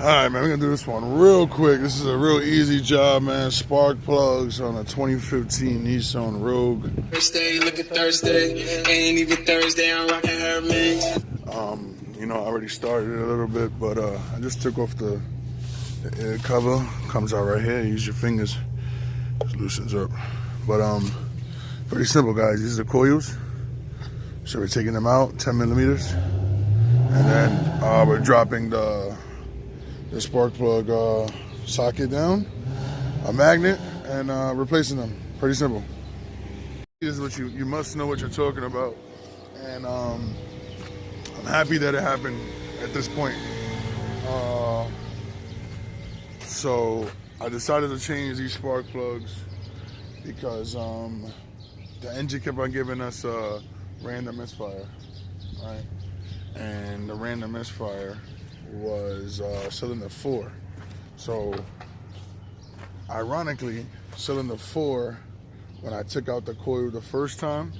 Alright, man, we're gonna do this one real quick. This is a real easy job, man. Spark plugs on a 2015 Nissan Rogue. Thursday, look at Thursday. Ain't even Thursday, I'm rocking her mix. I already started it a little bit, but I just took off the air cover. Comes out right here. Use your fingers. Just loosens up. But pretty simple, guys. These are the coils. So we're taking them out, 10 millimeters. And then we're dropping the spark plug socket down, a magnet, and replacing them. Pretty simple. This is what you must know what you're talking about, and I'm happy that it happened at this point. So I decided to change these spark plugs because the engine kept on giving us a random misfire, right? And the random misfire was cylinder 4. So ironically, cylinder 4, when I took out the coil the first time,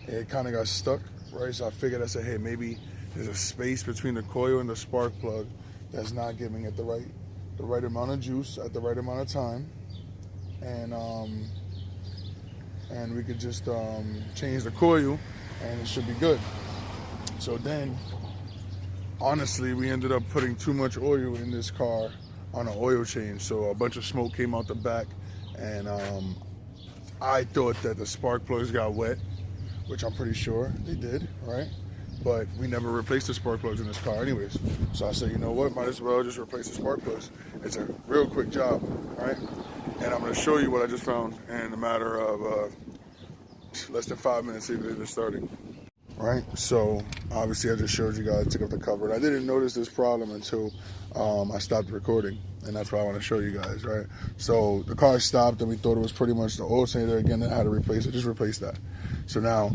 it kind of got stuck, right? So I figured, I said, hey, maybe there's a space between the coil and the spark plug that's not giving it the right amount of juice at the right amount of time, and we could just change the coil and it should be good. So then, honestly, we ended up putting too much oil in this car on an oil change, so a bunch of smoke came out the back, and I thought that the spark plugs got wet, which I'm pretty sure they did, right? But we never replaced the spark plugs in this car anyways. So I said, you know what, might as well just replace the spark plugs. It's a real quick job, right? And I'm gonna show you what I just found in a matter of less than 5 minutes even starting. Right, so obviously I just showed you guys, took off the cover, and I didn't notice this problem until I stopped recording, and that's why I want to show you guys, right? So the car stopped, and we thought it was pretty much the alternator again that I had to replace it. Just replace that. So now,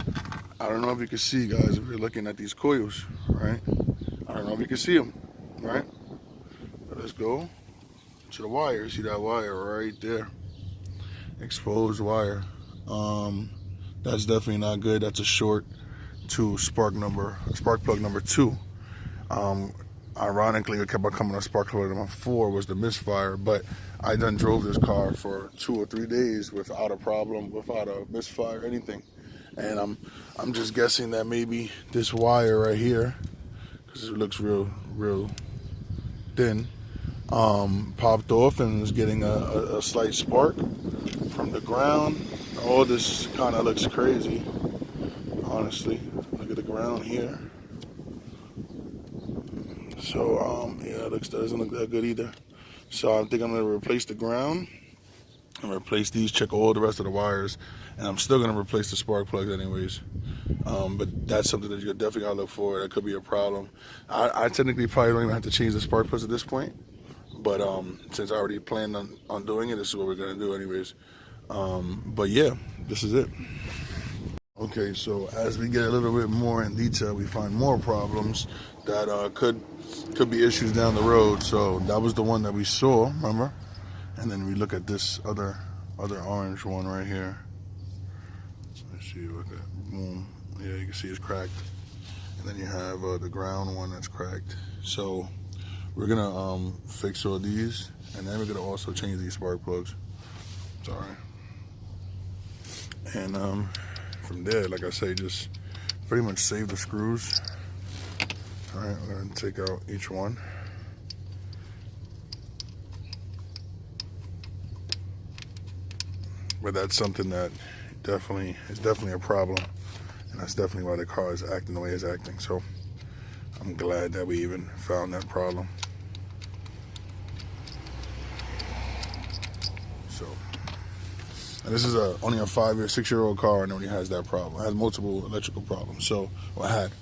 I don't know if you can see, guys, if you're looking at these coils, right? I don't know if you can see them, right? But let's go to the wire. See that wire right there? Exposed wire. That's definitely not good. That's a short to spark plug number 2. Ironically, it kept on coming on spark plug number 4 was the misfire, but I done drove this car for 2 or 3 days without a problem, without a misfire, anything. And I'm just guessing that maybe this wire right here, because it looks real thin, popped off and is getting a slight spark from the ground. All this kind of looks crazy, honestly. Look at the ground here. So yeah, doesn't look that good either. So I think I'm gonna replace the ground and replace these, check all the rest of the wires, and I'm still gonna replace the spark plugs anyways. But that's something that you definitely gotta look for. That could be a problem. I technically probably don't even have to change the spark plugs at this point, but since I already planned on doing it, this is what we're gonna do anyways. But yeah, this is it. Okay, so as we get a little bit more in detail, we find more problems that could be issues down the road. So that was the one that we saw, remember? And then we look at this other orange one right here. Let's see, look at, boom. Yeah, you can see it's cracked. And then you have the ground one that's cracked. So we're gonna fix all these, and then we're gonna also change these spark plugs. Sorry. And from there, like I say, just pretty much save the screws. All right, we're gonna take out each one. But that's something that is definitely a problem, and that's definitely why the car is acting the way it's acting. So I'm glad that we even found that problem. So, and this is only a 5 or 6-year-old car, and it only has that problem. It has multiple electrical problems. So, well, I had.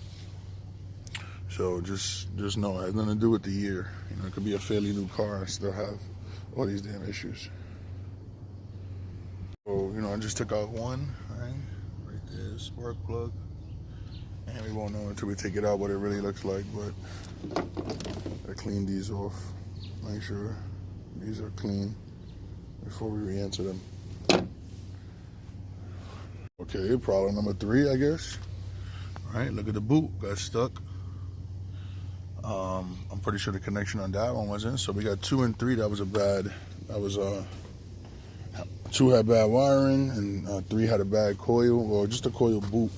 So just know it has nothing to do with the year. You know, it could be a fairly new car and still have all these damn issues. So, you know, I just took out one, right there, spark plug. And we won't know until we take it out what it really looks like, but I clean these off. Make sure these are clean before we re-enter them. Okay, problem number 3, I guess. All right, look at the boot, got stuck. I'm pretty sure the connection on that one wasn't. So we got 2 and 3. That was 2 had bad wiring, and 3 had a bad coil, or just a coil boot.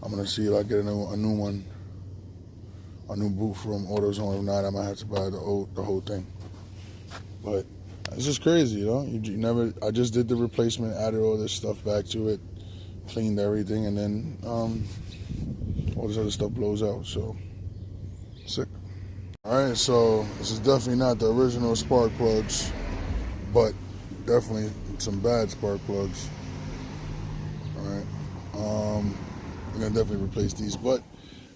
I'm gonna see if I get a new one, a new boot from AutoZone. If not, I might have to buy the whole thing. But it's just crazy, you know. You never. I just did the replacement, added all this stuff back to it, cleaned everything, and then all this other stuff blows out. So sick. All right, so this is definitely not the original spark plugs, but definitely some bad spark plugs. All right, I'm gonna definitely replace these, but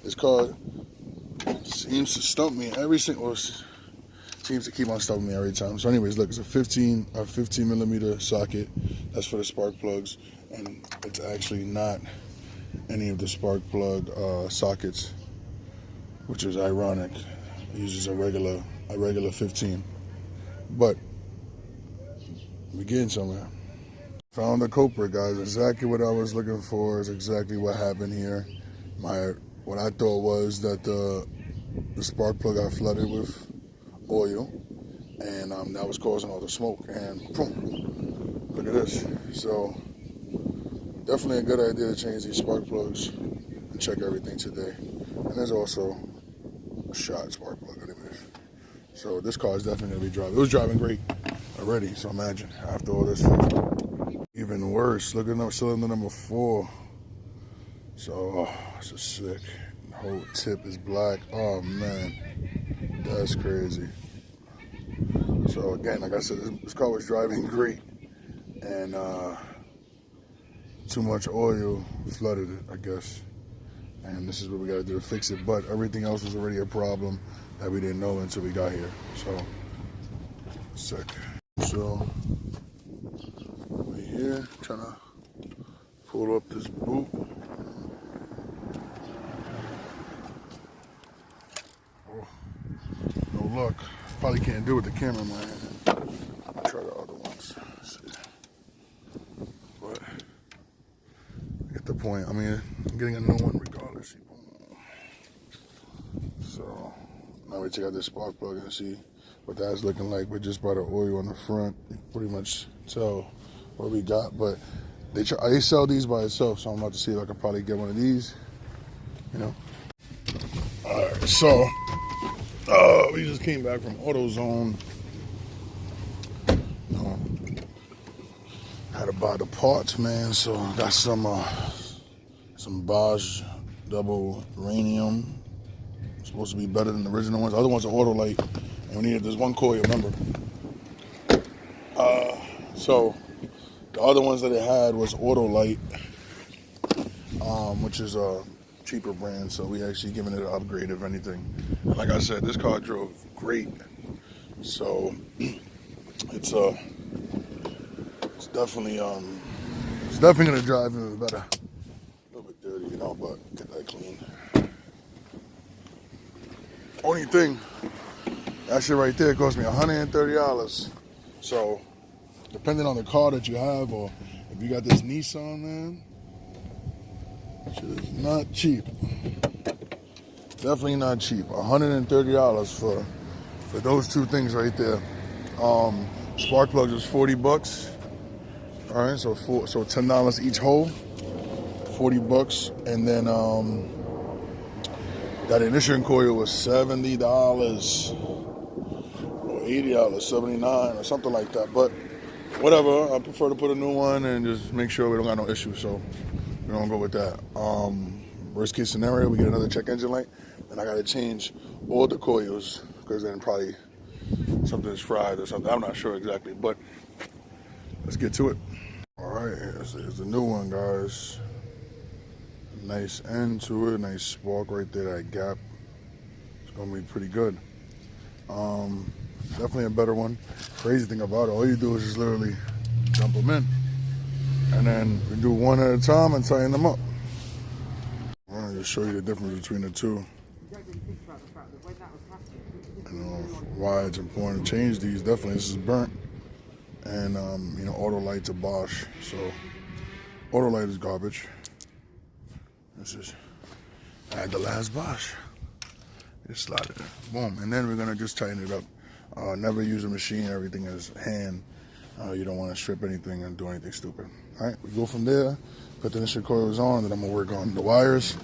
this car seems to stump me every single. Seems to keep on stumping me every time. So, anyways, look, it's a 15 millimeter socket. That's for the spark plugs, and it's actually not any of the spark plug sockets, which is ironic. It uses a regular 15, but we're getting somewhere. Found the culprit, guys. Exactly what I was looking for is exactly what happened here. What I thought was that the spark plug got flooded with oil, and that was causing all the smoke. And boom! Look at this. So definitely a good idea to change these spark plugs and check everything today. And there's also a shot spark plug, anyways. So this car is definitely gonna be driving. It was driving great already. So imagine after all this. Even worse, look at cylinder number 4. So, it's just sick. The whole tip is black. Oh, man. That's crazy. So, again, like I said, this car was driving great. And too much oil flooded it, I guess. And this is what we got to do to fix it. But everything else was already a problem that we didn't know until we got here. So, sick. So, here, trying to pull up this boot. Oh, no luck. Probably can't do it with the camera, man. I'll try the other ones. Let's see. But I get the point. I mean, I'm getting a new one regardless. So now we check out this spark plug and see what that's looking like. But just by the oil on the front, you can pretty much tell what we got. But they sell these by itself, so I'm about to see if I can probably get one of these, you know. All right, so we just came back from AutoZone. Had to buy the parts, man. So got some Bosch double uranium. Supposed to be better than the original ones. The other ones are Autolite, and we needed this one coil, remember. So the other ones that it had was Autolite, which is a cheaper brand. So we actually giving it an upgrade, if anything. And like I said, this car drove great. So it's definitely gonna drive even better. A little bit dirty, you know, but get that clean. Only thing, that shit right there cost me $130. So depending on the car that you have, or if you got this Nissan, man, shit is not cheap. Definitely not cheap. $130 for those two things right there. Spark plugs was $40. All right, so $10 each hole, $40, and then that ignition coil was $70 or $80, $79 or something like that. But whatever, I prefer to put a new one and just make sure we don't got no issues. So we don't go with that. Worst case scenario, we get another check engine light, and I got to change all the coils because then probably something's fried or something. I'm not sure exactly, but let's get to it. All right, here's the new one, guys. Nice end to it, nice spark right there, that gap. It's gonna be pretty good. Definitely a better one. Crazy thing about it, all you do is just literally dump them in. And then we do one at a time and tighten them up. I'm gonna just show you the difference between the two. You know, why it's important to change these. Definitely, this is burnt. And, you know, Autolite's a Bosch. So, Autolite is garbage. This is, I had the last Bosch. Just slide it in. Boom. And then we're gonna just tighten it up. Never use a machine. Everything is hand. You don't want to strip anything and do anything stupid. All right, we go from there. Put the initial coils on, then I'm gonna work on the wires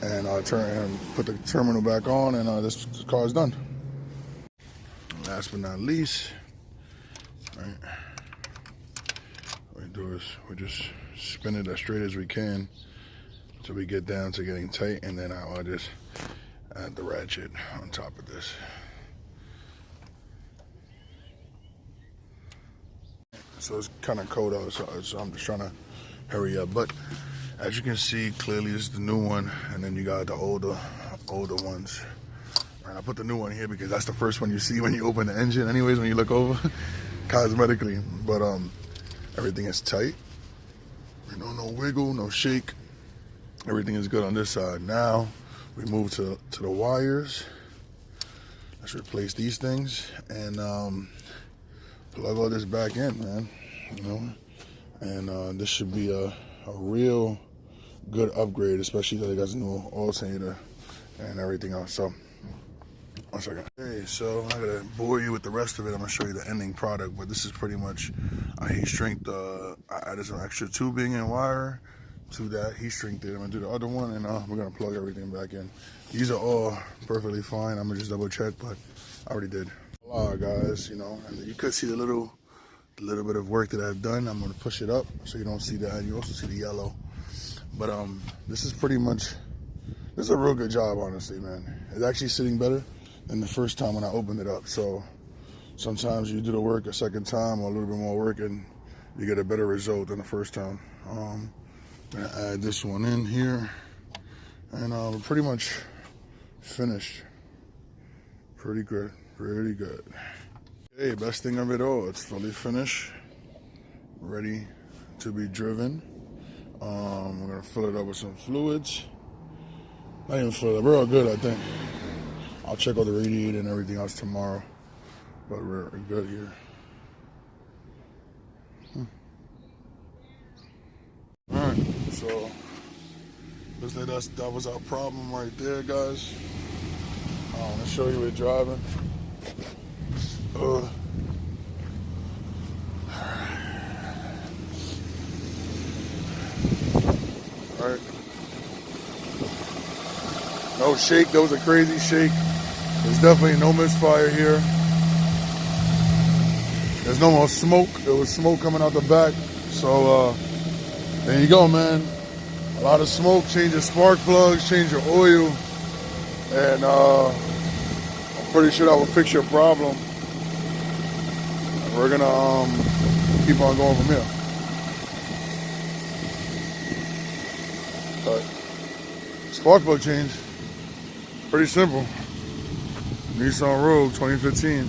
and put the terminal back on, and this car is done. Last but not least, all right, what we do is we just spin it as straight as we can till we get down to getting tight, and then I'll just add the ratchet on top of this. So it's kind of cold out, so I'm just trying to hurry up. But as you can see, clearly this is the new one, and then you got the older ones. And I put the new one here because that's the first one you see when you open the engine. Anyways, when you look over, cosmetically. But everything is tight. You know, no wiggle, no shake. Everything is good on this side. Now we move to the wires. Let's replace these things and plug all this back in, man. You know, and this should be a real good upgrade, especially that it got a new alternator and everything else. So, 1 second. Okay, so I'm not gonna bore you with the rest of it. I'm gonna show you the ending product, but this is pretty much heat shrink. I added some extra tubing and wire to that heat shrink there. I'm gonna do the other one, and we're gonna plug everything back in. These are all perfectly fine. I'm gonna just double check, but I already did. Guys, you know, and you could see the little bit of work that I've done. I'm gonna push it up so you don't see that. You also see the yellow, but this is pretty much, this is a real good job, honestly, man. It's actually sitting better than the first time when I opened it up. So sometimes you do the work a second time or a little bit more work and you get a better result than the first time. I'm gonna add this one in here, and we're pretty much finished. Pretty good. Pretty good. Okay, best thing of it all, it's fully finished, ready to be driven. We're gonna fill it up with some fluids. Not even fill it up, we're all good, I think. I'll check out the radiator and everything else tomorrow, but we're good here. All right, so looks like that was our problem right there, guys. Let's show you it driving. Alright. No shake, that was a crazy shake. There's definitely no misfire here. There's no more smoke. There was smoke coming out the back. So there you go, man. A lot of smoke, change your spark plugs, change your oil, and I'm pretty sure that will fix your problem. We're gonna keep on going from here. But spark plug change, pretty simple. Nissan Rogue 2015.